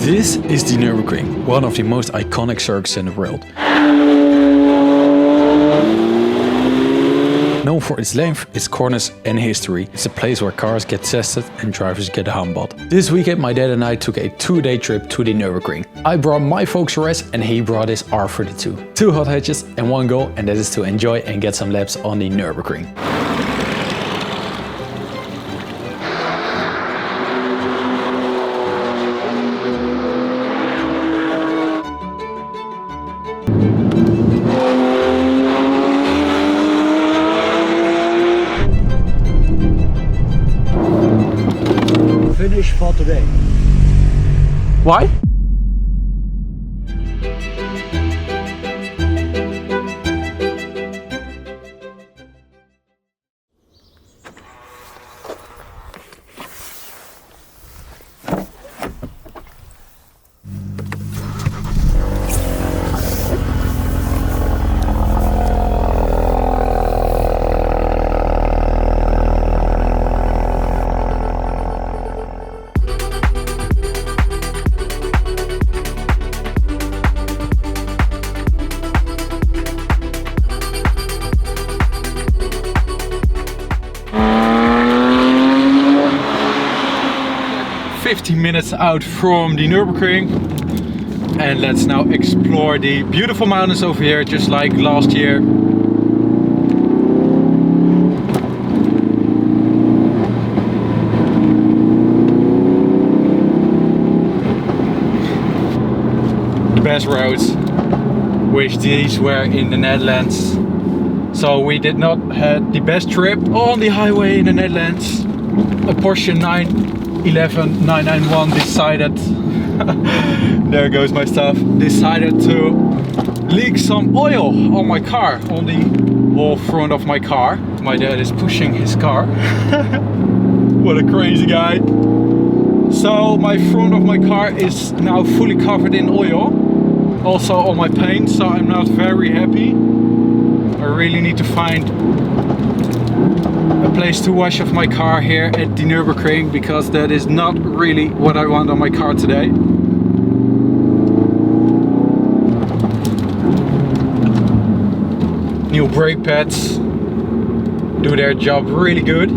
This is the Nürburgring, one of the most iconic circuits in the world. Known for its length, its corners and history, it's a place where cars get tested and drivers get humbled. This weekend my dad and I took a 2-day trip to the Nürburgring. I brought my Volkswagen RS and he brought his R32. 2 hot hatches and one goal, and that is to enjoy and get some laps on the Nürburgring. Finish for today. Why? Minutes out from the Nürburgring, and let's now explore the beautiful mountains over here, just like last year. The best roads, which these were in the Netherlands. So we did not have the best trip on the highway in the Netherlands. A Porsche 911 991 decided, there goes my stuff, decided to leak some oil on my car, on the whole front of my car. My dad is pushing his car. What a crazy guy. So my front of my car is now fully covered in oil, also on my paint, so I'm not very happy. I really need to find a place to wash off my car here at the Nürburgring, because that is not really what I want on my car today. New brake pads do their job really good.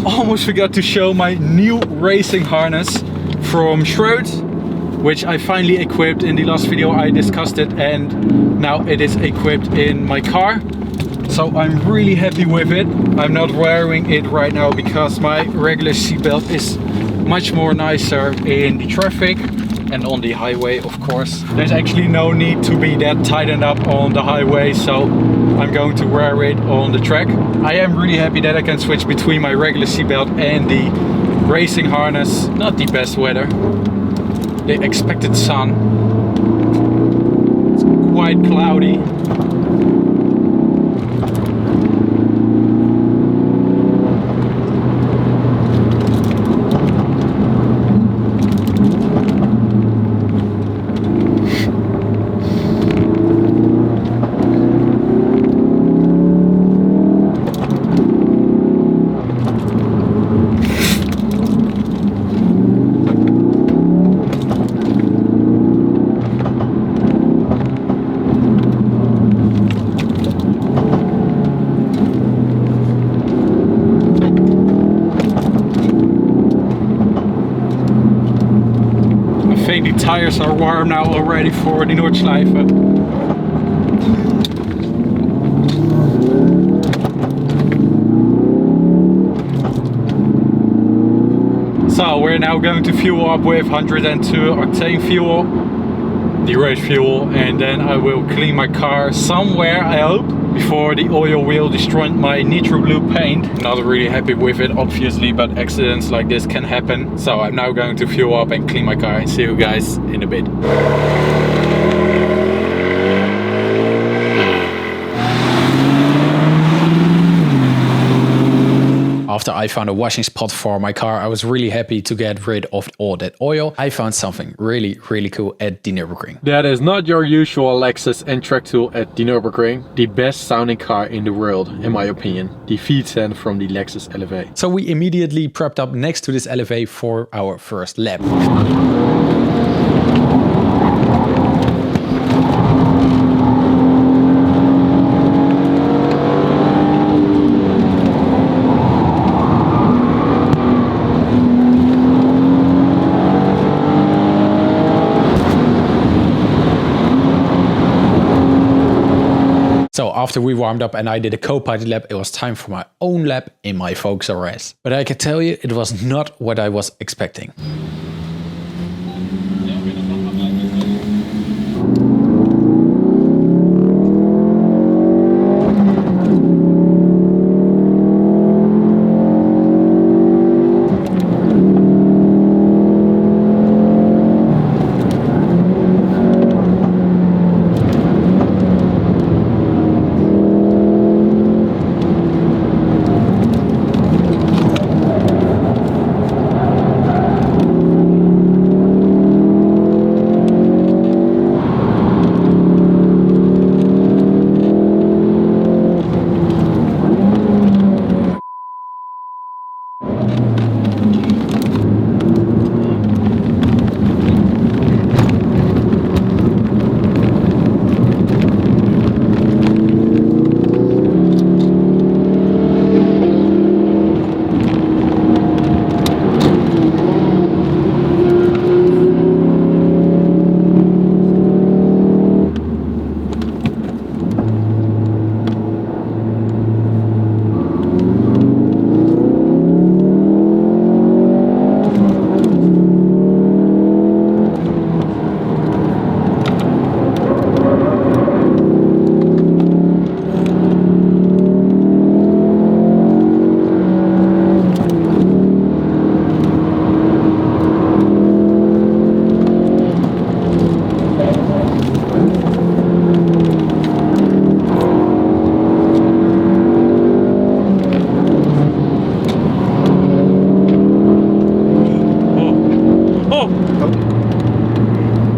Almost forgot to show my new racing harness from Schroed, which I finally equipped. In the last video I discussed it, and now it is equipped in my car. So I'm really happy with it. I'm not wearing it right now because my regular seatbelt is much more nicer in the traffic and on the highway, of course. There's actually no need to be that tightened up on the highway, so I'm going to wear it on the track. I am really happy that I can switch between my regular seatbelt and the racing harness. Not the best weather. The expected sun. It's quite cloudy. The tires are warm now already for the Nordschleife. So we're now going to fuel up with 102 octane fuel, the race fuel, and then I will clean my car somewhere, I hope, before the oil will destroy my nitro blue paint. Not really happy with it, obviously, but accidents like this can happen. So I'm now going to fuel up and clean my car, and see you guys in a bit. after I found a washing spot for my car, I was really happy to get rid of all that oil. I found something really cool at the Nürburgring. That is not your usual Lexus N-Track tool at the Nürburgring. The best sounding car in the world, in my opinion. The V10 from the Lexus LFA. So we immediately prepped up next to this LFA for our first lap. So after we warmed up and I did a co-pilot lap, it was time for my own lap in my Focus RS. But I can tell you, it was not what I was expecting.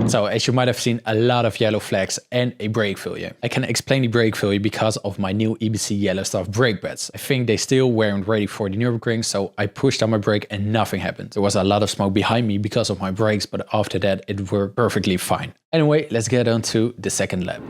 So as you might have seen, a lot of yellow flags and a brake failure. I can explain the brake failure because of my new EBC Yellow Stuff brake pads. I think they still weren't ready for the Nürburgring, so I pushed on my brake and nothing happened. There was a lot of smoke behind me because of my brakes, but after that it worked perfectly fine. Anyway, let's get on to the second lap.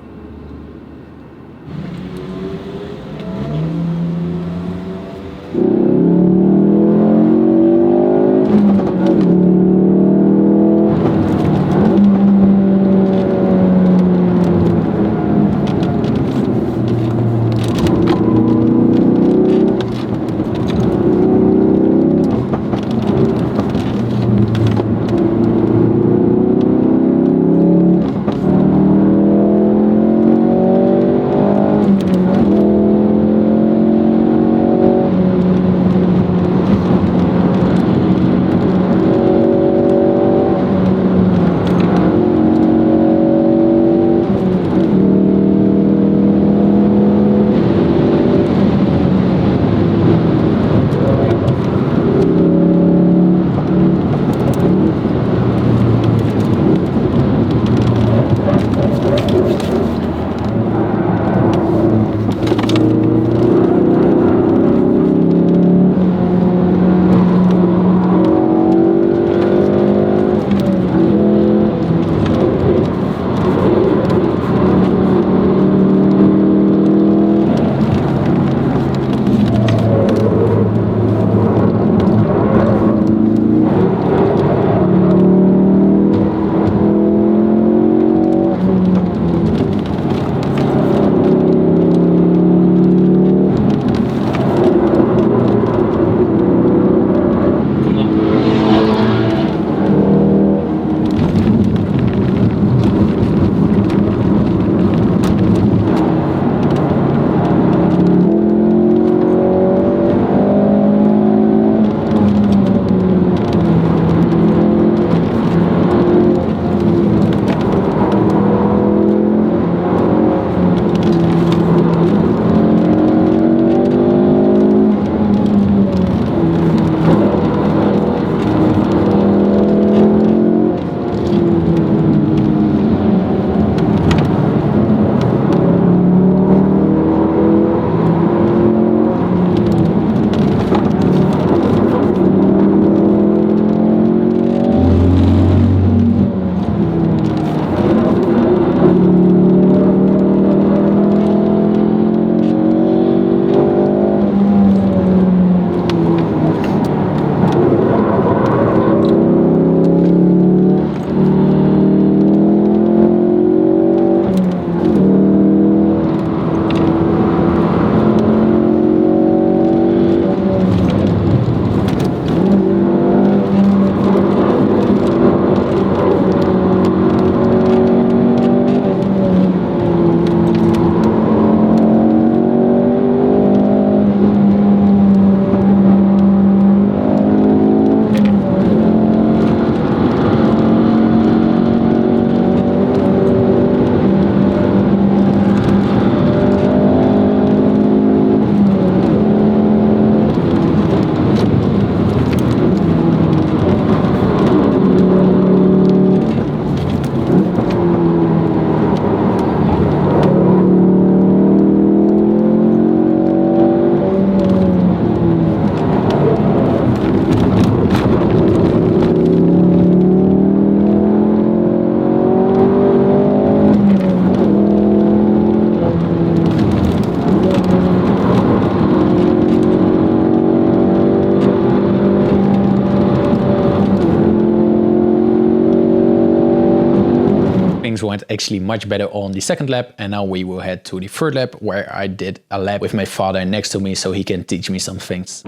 things went actually much better on the second lap, and now we will head to the third lap where I did a lap with my father next to me so he can teach me some things.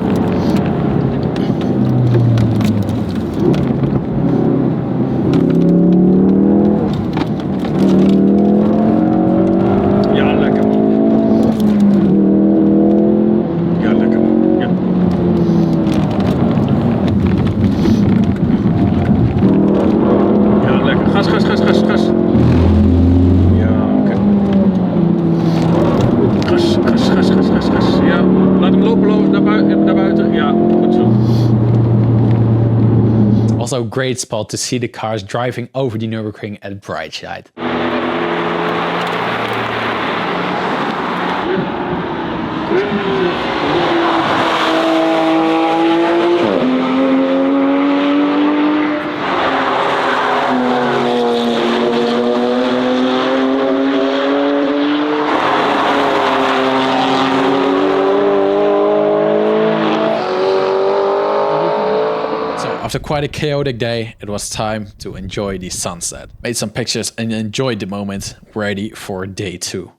Also a great spot to see the cars driving over the Nürburgring at bright side. After quite a chaotic day, it was time to enjoy the sunset. Made some pictures and enjoyed the moment, ready for day 2.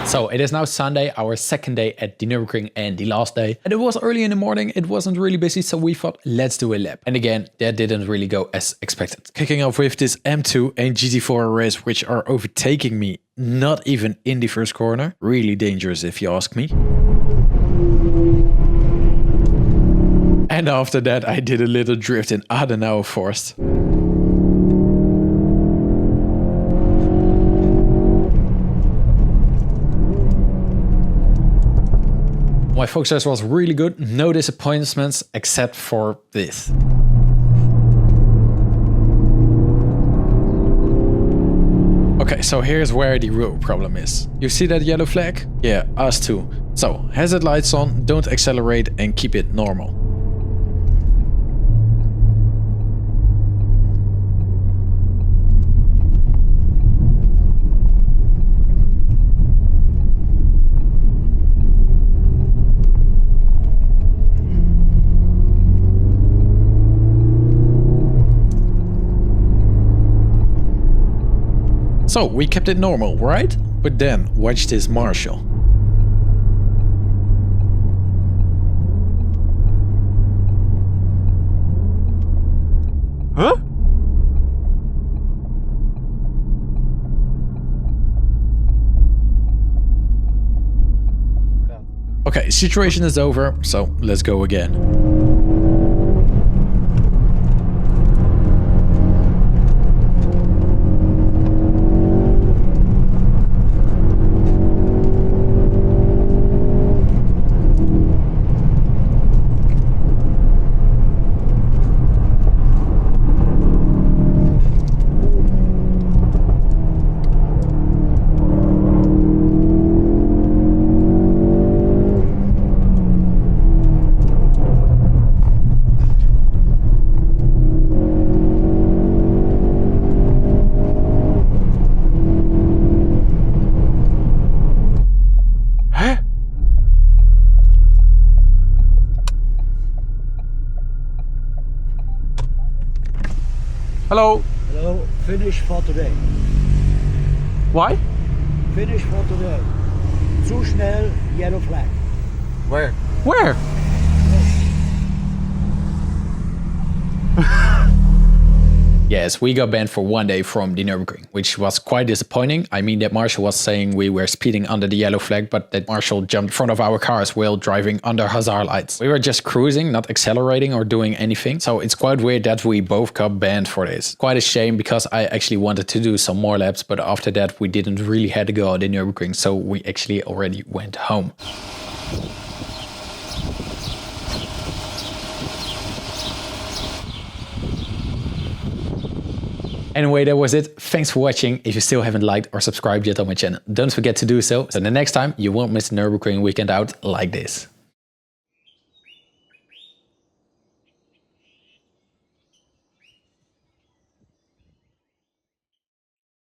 So it is now Sunday, our second day at the Nürburgring and the last day. And it was early in the morning, it wasn't really busy, so we thought, let's do a lap. And again, that didn't really go as expected. Kicking off with this M2 and GT4 RS, which are overtaking me, not even in the first corner. Really dangerous if you ask me. And after that, I did a little drift in Adenauer Forst. My focus test was really good, no disappointments except for this. Okay, so here's where the real problem is. You see that yellow flag? Yeah, us too. So, hazard lights on, don't accelerate and keep it normal. So, we kept it normal, right? But then, watch this Marshall. Huh? Okay, situation is over, so let's go again. Hello. Hello, finish for today. Why? Finish for today. Zu schnell, yellow flag. Where? Where? Yes, we got banned for 1 day from the Nürburgring, which was quite disappointing. I mean, that Marshall was saying we were speeding under the yellow flag, but that Marshall jumped in front of our cars while driving under hazard lights. We were just cruising, not accelerating or doing anything. So it's quite weird that we both got banned for this. Quite a shame because I actually wanted to do some more laps, but after that we didn't really had to go at the Nürburgring, so we actually already went home. Anyway, that was it. Thanks for watching. If you still haven't liked or subscribed yet on my channel, don't forget to do so. So the next time you won't miss the Nürburgring weekend out like this.